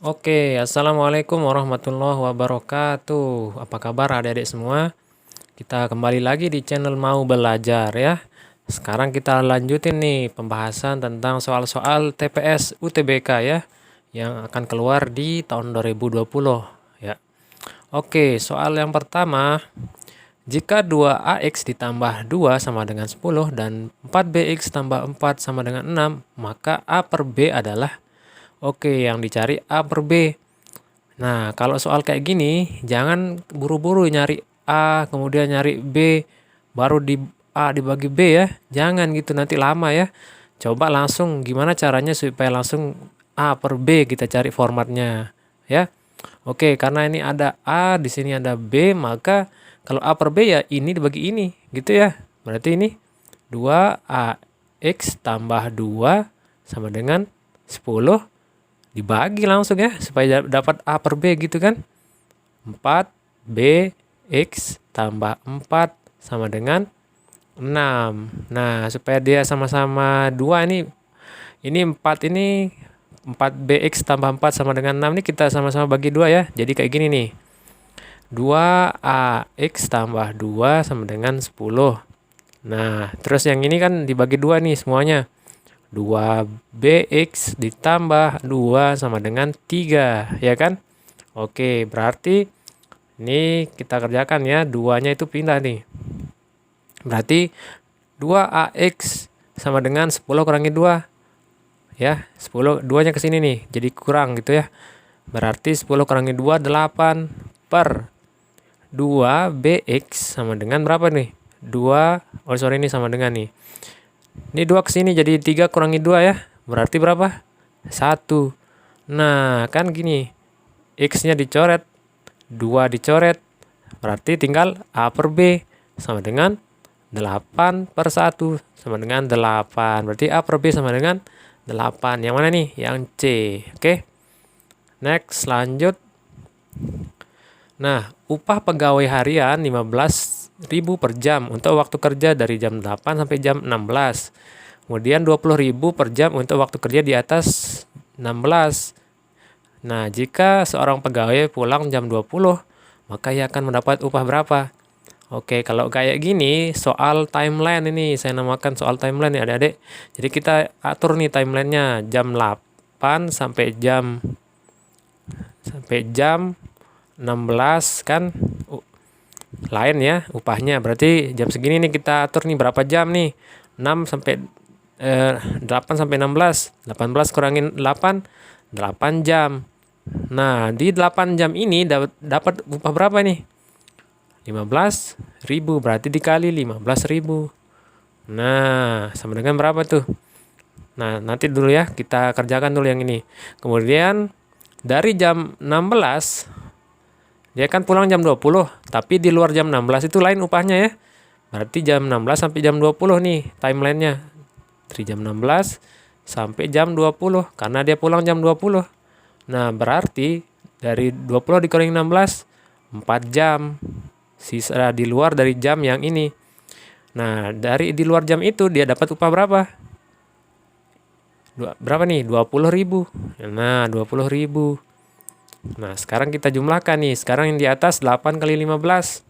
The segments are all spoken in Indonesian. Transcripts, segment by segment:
Oke, assalamualaikum warahmatullahi wabarakatuh. Apa kabar adik-adik semua? Kita kembali lagi di channel Mau Belajar ya. Sekarang kita lanjutin nih pembahasan tentang soal-soal TPS UTBK ya, yang akan keluar di tahun 2020 ya. Oke, soal yang pertama, jika 2AX ditambah 2 sama dengan 10 dan 4BX tambah 4 sama dengan 6, maka A per B adalah. Oke, yang dicari A per B. Nah, kalau soal kayak gini, jangan buru-buru nyari A, kemudian nyari B, baru di A dibagi B ya. Jangan gitu, nanti lama ya. Coba langsung gimana caranya supaya langsung A per B kita cari formatnya ya. Oke, karena ini ada A, di sini ada B, maka kalau A per B ya ini dibagi ini, gitu ya. Berarti ini 2AX tambah 2 sama dengan 10 dibagi langsung ya, supaya dapat A per B gitu kan. 4BX tambah 4 sama dengan 6. Nah, supaya dia sama-sama 2 ini 4 ini 4BX tambah 4 sama dengan 6 ini kita sama-sama bagi 2 ya. Jadi kayak gini nih. 2AX tambah 2 sama dengan 10. Nah, terus yang ini kan dibagi 2 nih semuanya. 2BX ditambah 2 sama dengan 3, ya kan? Oke, berarti ini kita kerjakan ya, 2-nya itu pindah nih. Berarti 2AX sama dengan 10 kurangi 2. Ya, 10, 2-nya ke sini nih, jadi kurang gitu ya. Berarti 10 kurangi 2, 8 per 2BX sama dengan berapa nih? 2, ini sama dengan nih. Ini 2 ke sini jadi 3 kurangi 2 ya. Berarti berapa? 1. Nah, kan gini. X-nya dicoret, 2 dicoret. Berarti tinggal A per B sama dengan 8 per 1 sama dengan 8. Berarti A per B sama dengan 8. Yang mana nih? Yang C. Oke. Next, lanjut. Nah, upah pegawai harian 15.000 per jam untuk waktu kerja dari jam 8 sampai jam 16. Kemudian 20.000 per jam untuk waktu kerja di atas 16. Nah, jika seorang pegawai pulang jam 20, maka ia akan mendapat upah berapa? Oke, kalau kayak gini, soal timeline ini, saya namakan soal timeline ya adik-adik. Jadi kita atur nih timelinenya jam 8 sampai jam 16 kan lain ya upahnya. Berarti jam segini nih kita atur nih berapa jam nih. 6 sampai 8 sampai 16. 18 kurangin 8, 8 jam. Nah, di 8 jam ini dapat upah berapa nih? 15.000, berarti dikali 15.000. Nah, sama dengan berapa tuh? Nah, nanti dulu ya, kita kerjakan dulu yang ini. Kemudian dari jam 16 dia kan pulang jam 20, tapi di luar jam 16 itu lain upahnya ya. Berarti jam 16 sampai jam 20 nih timelinenya. Dari jam 16 sampai jam 20, karena dia pulang jam 20. Nah, berarti dari 20 dikurangi 16, 4 jam. Sisa di luar dari jam yang ini. Nah, dari di luar jam itu dia dapat upah berapa? Berapa nih? 20.000. Nah, 20.000. Nah, sekarang kita jumlahkan nih. Sekarang yang di atas 8 kali 15.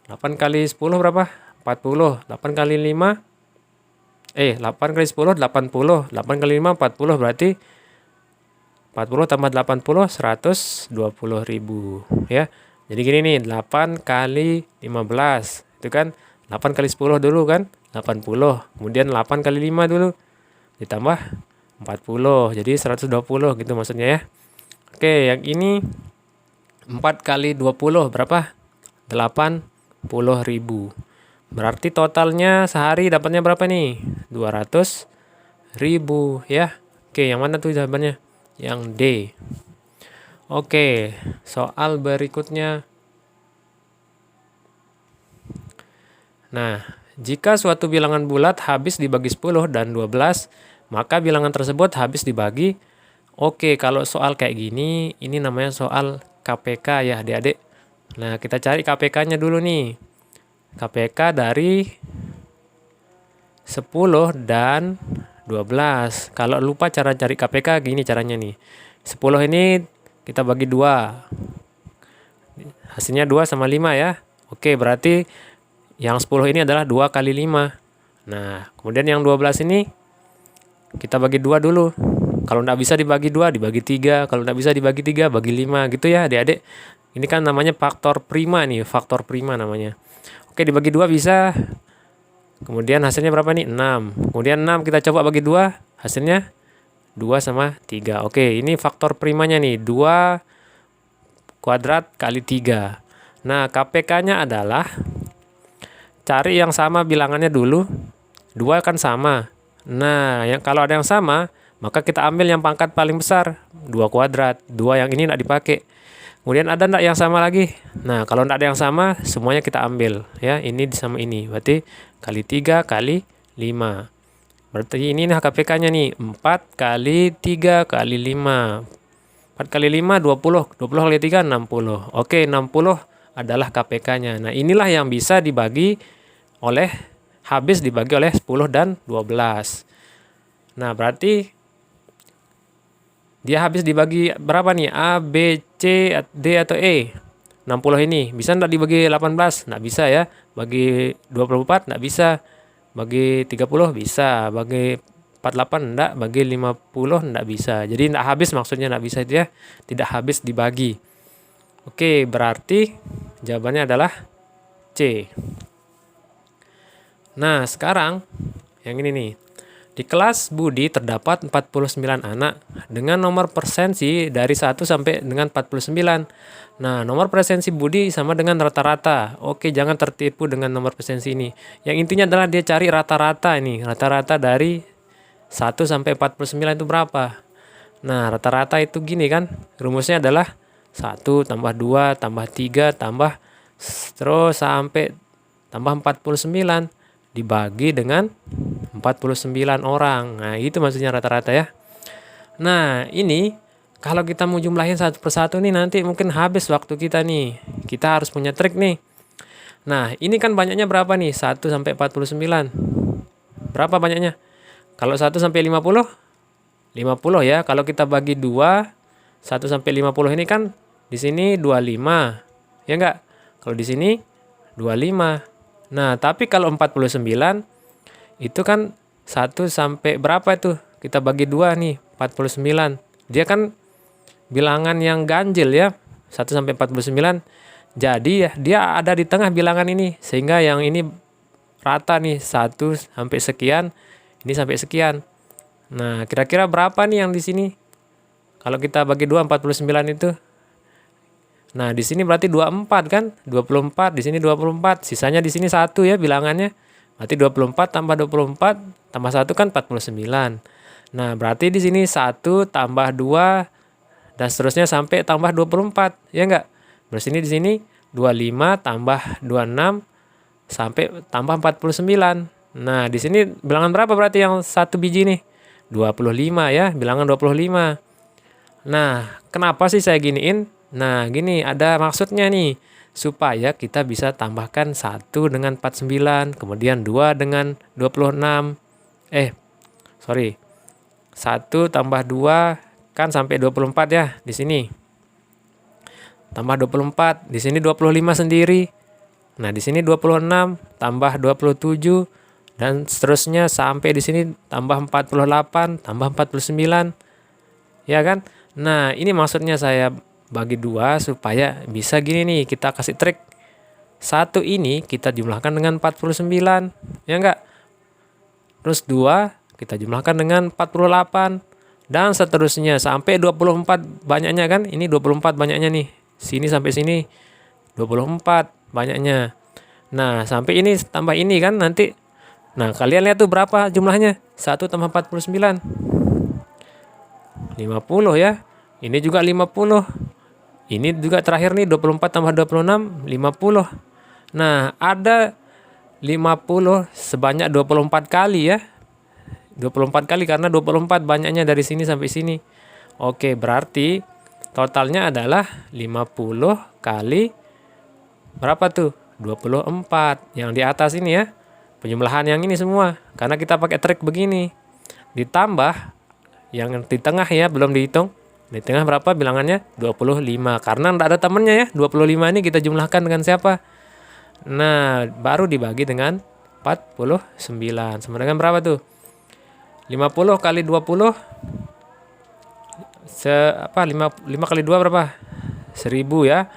8 kali 10 berapa? 40. 8 kali 5. 8 kali 10, 80. 8 kali 5, 40. Berarti 40 tambah 80, 120.000. Ya. Jadi gini nih, 8 kali 15. Itu kan 8 kali 10 dulu kan? 80. Kemudian 8 kali 5 dulu. Ditambah 40. Jadi 120 gitu maksudnya ya. Oke, yang ini 4 kali 20 berapa? 80.000. Berarti totalnya sehari dapatnya berapa nih? 200.000 ya. Oke, yang mana tuh jawabannya? Yang D. Oke, soal berikutnya. Nah, jika suatu bilangan bulat habis dibagi 10 dan 12, maka bilangan tersebut habis dibagi. Oke, kalau soal kayak gini, ini namanya soal KPK ya adik-adik. Nah, kita cari KPK-nya dulu nih. KPK dari 10 dan 12. Kalau lupa cara cari KPK, gini caranya nih. 10 ini kita bagi 2. Hasilnya 2 sama 5 ya. Oke, berarti yang 10 ini adalah 2 kali 5. Nah, kemudian yang 12 ini kita bagi 2 dulu. Kalau tidak bisa dibagi 2, dibagi 3. Kalau tidak bisa dibagi 3, bagi 5 gitu ya adik-adik. Ini kan namanya faktor prima nih, faktor prima namanya. Oke, dibagi 2 bisa. Kemudian hasilnya berapa nih? 6. Kemudian 6 kita coba bagi 2, hasilnya 2 sama 3. Oke, ini faktor primanya nih, 2 kuadrat kali 3. Nah, KPK-nya adalah cari yang sama bilangannya dulu. 2 kan sama. Nah, kalau ada yang sama, maka kita ambil yang pangkat paling besar, 2 kuadrat. 2 yang ini tidak dipakai. Kemudian ada enggak yang sama lagi? Nah, kalau enggak ada yang sama, semuanya kita ambil. Ya, ini sama ini. Berarti kali 3 kali 5. Berarti ini nih KPK-nya nih. 4 kali 3 kali 5. 4 kali 5, 20. 20 kali 3, 60. Oke, 60 adalah KPK-nya. Nah, inilah yang bisa habis dibagi oleh 10 dan 12. Nah, berarti dia habis dibagi berapa nih? A, B, C, D, atau E? 60 ini. Bisa enggak dibagi 18? Enggak bisa ya. Bagi 24? Enggak bisa. Bagi 30? Bisa. Bagi 48? Enggak. Bagi 50? Enggak bisa. Jadi enggak habis, maksudnya enggak bisa itu ya. Tidak habis dibagi. Oke, berarti jawabannya adalah C. Nah, sekarang yang ini nih. Di kelas Budi terdapat 49 anak dengan nomor persensi dari 1 sampai dengan 49. Nah, nomor persensi Budi sama dengan rata-rata. Oke, jangan tertipu dengan nomor persensi ini. Yang intinya adalah dia cari rata-rata ini. Rata-rata dari 1 sampai 49 itu berapa? Nah, rata-rata itu gini kan. Rumusnya adalah 1 tambah 2 tambah 3 tambah terus sampai tambah 49 dibagi dengan 49 orang. Nah, itu maksudnya rata-rata ya. Nah, ini kalau kita mau jumlahin satu persatu nih nanti mungkin habis waktu kita nih. Kita harus punya trik nih. Nah, ini kan banyaknya berapa nih? 1 sampai 49. Berapa banyaknya? Kalau 1 sampai 50? 50 ya. Kalau kita bagi 2, 1 sampai 50 ini kan di sini 25. Ya enggak? Kalau di sini 25. Nah, tapi kalau 49 itu kan 1 sampai berapa itu? Kita bagi 2 nih, 49. Dia kan bilangan yang ganjil ya, 1 sampai 49. Jadi ya, dia ada di tengah bilangan ini. Sehingga yang ini rata nih, 1 sampai sekian, ini sampai sekian. Nah, kira-kira berapa nih yang di sini? Kalau kita bagi 2, 49 itu. Nah, di sini berarti 24 kan? 24, di sini 24. Sisanya di sini 1 ya bilangannya. Berarti 24 tambah 24 tambah 1 kan 49. Nah, berarti di sini 1 tambah 2 dan seterusnya sampai tambah 24. Ya enggak? Berarti di sini 25 tambah 26 sampai tambah 49. Nah, di sini bilangan berapa berarti yang 1 biji nih? 25 ya, bilangan 25. Nah, kenapa sih saya giniin? Nah, gini ada maksudnya nih. Supaya kita bisa tambahkan 1 dengan 49, kemudian 2 dengan 26. 1 tambah 2 kan sampai 24 ya di sini. Tambah 24, di sini 25 sendiri. Nah, di sini 26 tambah 27 dan seterusnya sampai di sini tambah 48 tambah 49. Ya kan? Nah, ini maksudnya saya bagi 2 supaya bisa gini nih, kita kasih trik. 1 ini kita jumlahkan dengan 49, ya enggak? Terus 2 kita jumlahkan dengan 48 dan seterusnya sampai 24 banyaknya kan? Ini 24 banyaknya nih. Sini sampai sini 24 banyaknya. Nah, sampai ini tambah ini kan nanti. Nah, kalian lihat tuh berapa jumlahnya? 1 tambah 49. 50 ya. Ini juga 50. Ini juga terakhir nih 24 tambah 26, 50. Nah, ada 50 sebanyak 24 kali ya. 24 kali karena 24 banyaknya dari sini sampai sini. Oke, berarti totalnya adalah 50 kali berapa tuh? 24. Yang di atas ini ya. Penjumlahan yang ini semua. Karena kita pakai trik begini. Ditambah yang di tengah ya, belum dihitung. Di tengah berapa bilangannya? 25. Karena tidak ada temannya ya. 25 ini kita jumlahkan dengan siapa? Nah, baru dibagi dengan 49. Sama dengan berapa tuh? 50 kali 20 5 kali 2 berapa? 1000 ya.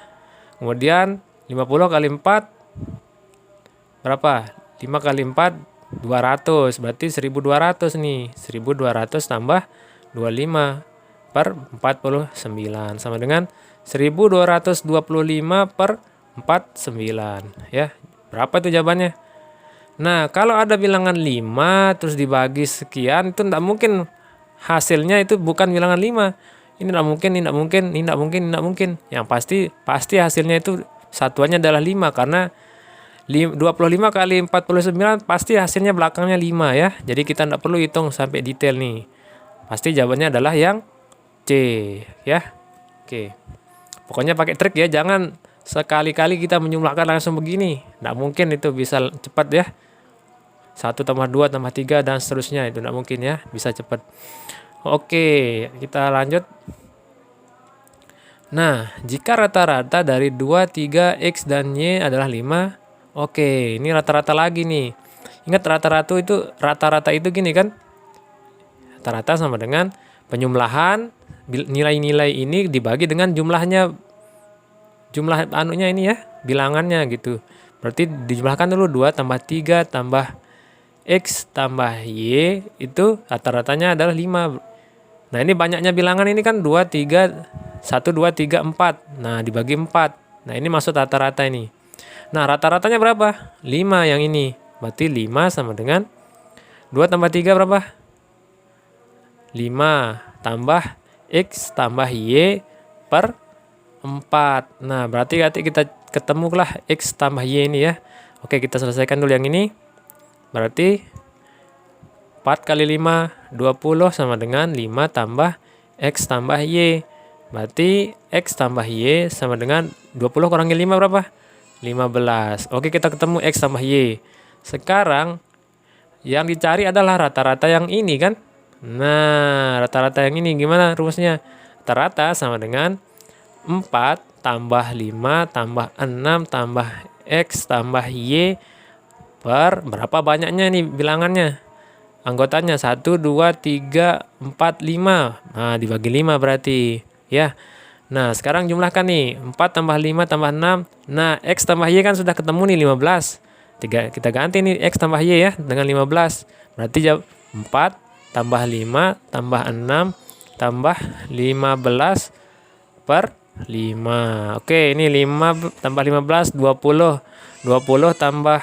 Kemudian 50 kali 4 berapa? 5 kali 4 200. Berarti 1200 nih. 1200 tambah 25 per 49 sama dengan 1225 per 49 ya. Berapa itu jawabannya? Nah, kalau ada bilangan 5 terus dibagi sekian, itu tidak mungkin hasilnya itu bukan bilangan 5. Ini tidak mungkin, ini tidak mungkin, ini tidak mungkin, ini tidak mungkin. Yang pasti hasilnya itu satuannya adalah 5 karena 25 kali 49 pasti hasilnya belakangnya 5 ya. Jadi kita tidak perlu hitung sampai detail nih. Pasti jawabannya adalah yang C ya. Oke. Pokoknya pakai trik ya, jangan sekali-kali kita menjumlahkan langsung begini. Tidak mungkin itu bisa cepat ya. 1 tambah 2 tambah 3 dan seterusnya, itu tidak mungkin ya, bisa cepat. Oke, kita lanjut. Nah, jika rata-rata dari 2, 3, X dan Y adalah 5. Oke, ini rata-rata lagi nih. Ingat rata-rata itu gini kan? Rata-rata sama dengan penjumlahan nilai-nilai ini dibagi dengan jumlah anunya ini ya, bilangannya gitu. Berarti dijumlahkan dulu 2 tambah 3 tambah X tambah Y, itu rata-ratanya adalah 5. Nah, ini banyaknya bilangan ini kan 2, 3, 1, 2, 3, 4. Nah, dibagi 4. Nah, ini maksud rata-rata ini. Nah, rata-ratanya berapa? 5 yang ini. Berarti 5 sama dengan 2 tambah 3 berapa? 5 tambah X tambah Y per 4. Nah, berarti kita ketemulah X tambah Y ini ya. Oke, kita selesaikan dulu yang ini. Berarti 4 kali 5, 20 sama dengan 5 tambah X tambah Y. Berarti X tambah Y sama dengan 20 kurangi 5 berapa? 15. Oke, kita ketemu X tambah Y. Sekarang yang dicari adalah rata-rata yang ini kan? Nah, rata-rata yang ini gimana rumusnya? Rata-rata sama dengan 4 tambah 5 tambah 6 tambah X tambah Y per berapa banyaknya nih bilangannya? Anggotanya 1, 2, 3, 4, 5. Nah, dibagi 5 berarti ya. Nah, sekarang jumlahkan nih. 4 tambah 5 tambah 6. Nah, X tambah Y kan sudah ketemu nih 15. Kita ganti nih X tambah Y ya dengan 15. Berarti jawab 4 tambah 5 tambah 6 tambah 15 per 5. Oke, ini 5 tambah 15 20. 20 tambah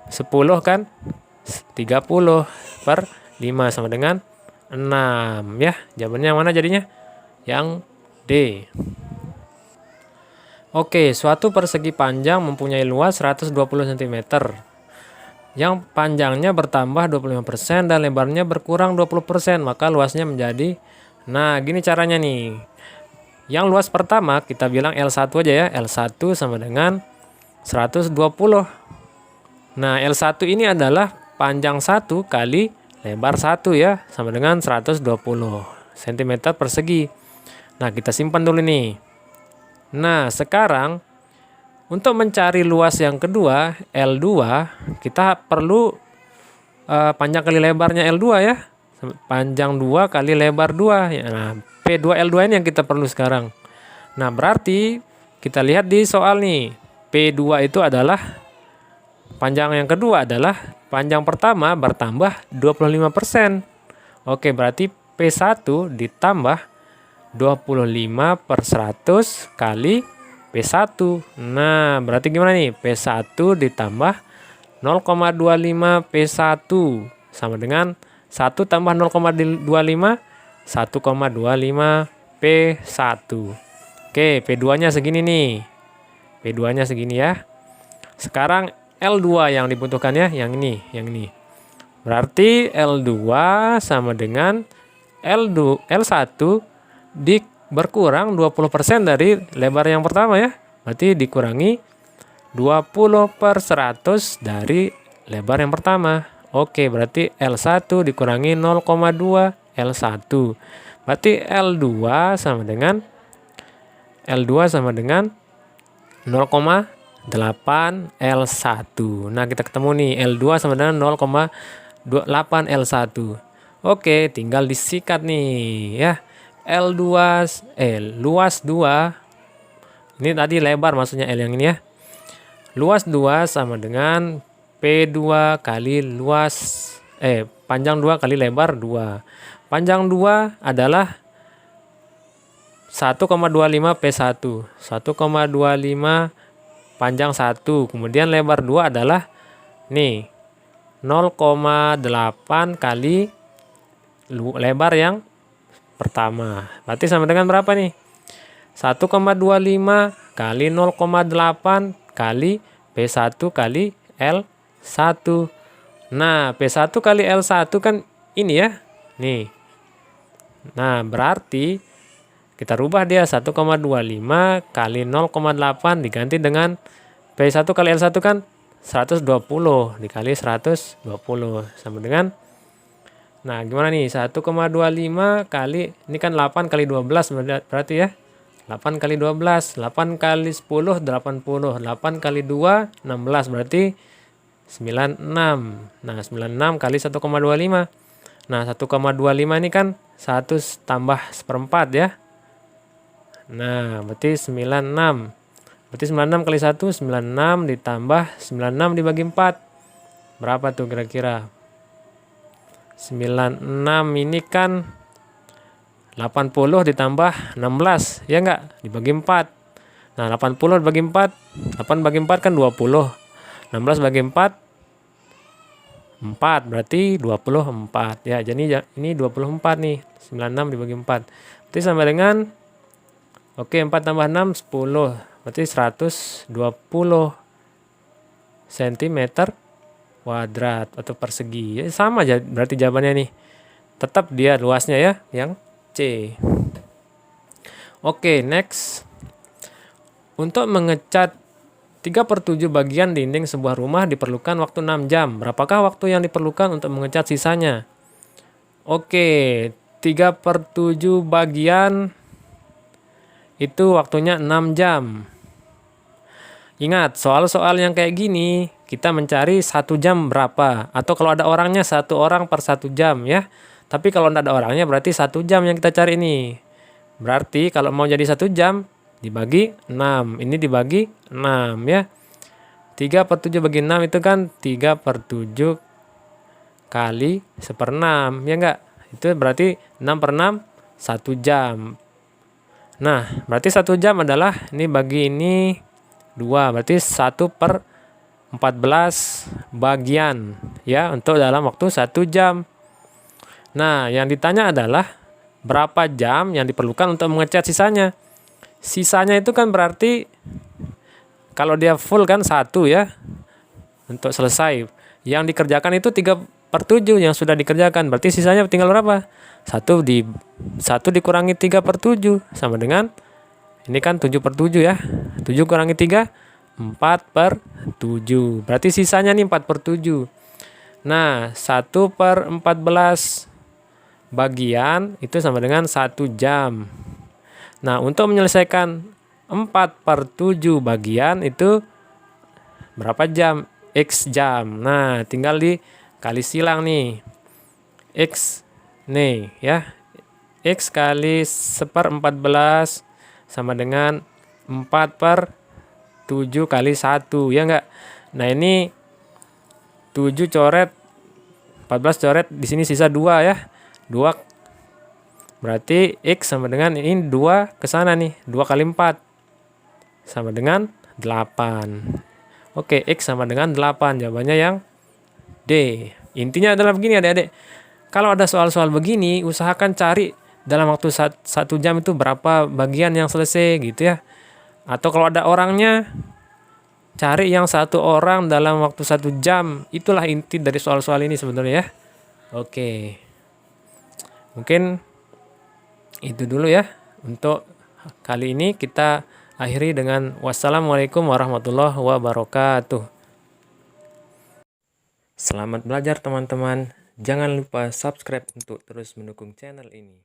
10 kan 30 per 5 sama dengan 6 ya. Jawabannya yang mana jadinya? Yang D. Oke, suatu persegi panjang mempunyai luas 120 cm. Yang panjangnya bertambah 25% dan lebarnya berkurang 20%, maka luasnya menjadi, nah gini caranya nih. Yang luas pertama kita bilang L1 aja ya. L1 sama dengan 120. Nah, L1 ini adalah panjang 1 kali lebar 1 ya, sama dengan 120 cm persegi. Nah, kita simpan dulu nih. Nah, sekarang untuk mencari luas yang kedua, L2, kita perlu panjang kali lebarnya L2 ya. Panjang 2 kali lebar 2. Nah, P2L2 ini yang kita perlu sekarang. Nah, berarti kita lihat di soal nih. P2 itu adalah panjang yang kedua adalah panjang pertama bertambah 25%. Oke, berarti P1 ditambah 25 per 100 kali P1. Nah, berarti gimana nih? P1 ditambah 0,25 P1 sama dengan 1 tambah 0,25 1,25 P1. Oke, P2-nya segini nih. P2-nya segini ya. Sekarang L2 yang dibutuhkan ya, yang ini. Berarti L2 sama dengan L1 berkurang 20% dari lebar yang pertama ya. Berarti dikurangi 20 per 100 dari lebar yang pertama. Oke, berarti L1 dikurangi 0,2 L1. Berarti L2 sama dengan 0,8 L1. Nah, kita ketemu nih L2 sama dengan 0,8 L1. Oke, tinggal disikat nih ya. Luas 2. Ini tadi lebar maksudnya L yang ini ya. Luas 2 sama dengan P2 kali panjang 2 kali lebar 2. Panjang 2 adalah 1,25 P1. 1,25 panjang 1. Kemudian lebar 2 adalah nih 0,8 kali lebar yang pertama. Berarti sama dengan berapa nih? 1,25 kali 0,8 kali P1 kali L1. Nah, P1 kali L1 kan ini ya. Nih. Nah, berarti kita rubah dia 1,25 kali 0,8 diganti dengan P1 kali L1 kan 120 dikali 120 sama dengan, nah gimana nih, 1,25 kali, ini kan 8 kali 12 berarti ya, 8 kali 12, 8 kali 10, 80, 8 kali 2, 16, berarti 96. Nah, 96 kali 1,25. Nah, 1,25 ini kan 1 tambah seperempat ya. Nah, berarti 96. Berarti 96 kali 1, 96 ditambah 96 dibagi 4. Berapa tuh kira-kira? 96 ini kan 80 ditambah 16, ya enggak? Dibagi 4. Nah, 80 dibagi 4, 8 bagi 4 kan 20. 16 bagi 4, 4, berarti 24. Ya, jadi ini 24 nih. 96 dibagi 4. Berarti sama dengan, oke, 4 tambah 6, 10. Berarti 120 cm kuadrat atau persegi. Ya, sama aja berarti jawabannya nih. Tetap dia luasnya ya, yang C. Oke, next. Untuk mengecat 3/7 bagian dinding sebuah rumah diperlukan waktu 6 jam. Berapakah waktu yang diperlukan untuk mengecat sisanya? Oke, 3/7 bagian itu waktunya 6 jam. Ingat, soal-soal yang kayak gini, kita mencari 1 jam berapa. Atau kalau ada orangnya, 1 orang per 1 jam ya. Tapi kalau tidak ada orangnya, berarti 1 jam yang kita cari ini. Berarti kalau mau jadi 1 jam, dibagi 6. Ini dibagi 6 ya. 3/7 bagi 6 itu kan 3/7 kali 1/6. Ya enggak? Itu berarti 6/6, 1 jam. Nah, berarti 1 jam adalah, ini bagi ini 2. Berarti 1/14 bagian. Ya, untuk dalam waktu 1 jam. Nah, yang ditanya adalah berapa jam yang diperlukan untuk mengecat sisanya. Sisanya itu kan berarti kalau dia full kan 1 ya untuk selesai. Yang dikerjakan itu 3/7 yang sudah dikerjakan. Berarti sisanya tinggal berapa? 1 dikurangi 3/7 sama dengan, ini kan 7/7 ya. 7 kurangi 3, 4/7. Berarti sisanya nih 4/7. Nah, 1/14 bagian itu sama dengan 1 jam. Nah, untuk menyelesaikan 4/7 bagian itu berapa jam? X jam. Nah, tinggal dikali silang nih. X nih ya. X kali 1/14 sama dengan 4/7 kali 1 ya enggak? Nah, ini 7 coret, 14 coret, di sini sisa 2 ya. 2 berarti X sama dengan, ini 2 ke sana nih, 2 kali 4 sama dengan 8. Oke, X sama dengan 8, jawabannya yang D. Intinya adalah begini adik-adik, kalau ada soal-soal begini, usahakan cari dalam waktu 1 jam itu berapa bagian yang selesai gitu ya. Atau kalau ada orangnya, cari yang 1 orang dalam waktu 1 jam. Itulah inti dari soal-soal ini sebenarnya ya. Oke. Mungkin itu dulu ya. Untuk kali ini kita akhiri dengan wassalamualaikum warahmatullahi wabarakatuh. Selamat belajar teman-teman. Jangan lupa subscribe untuk terus mendukung channel ini.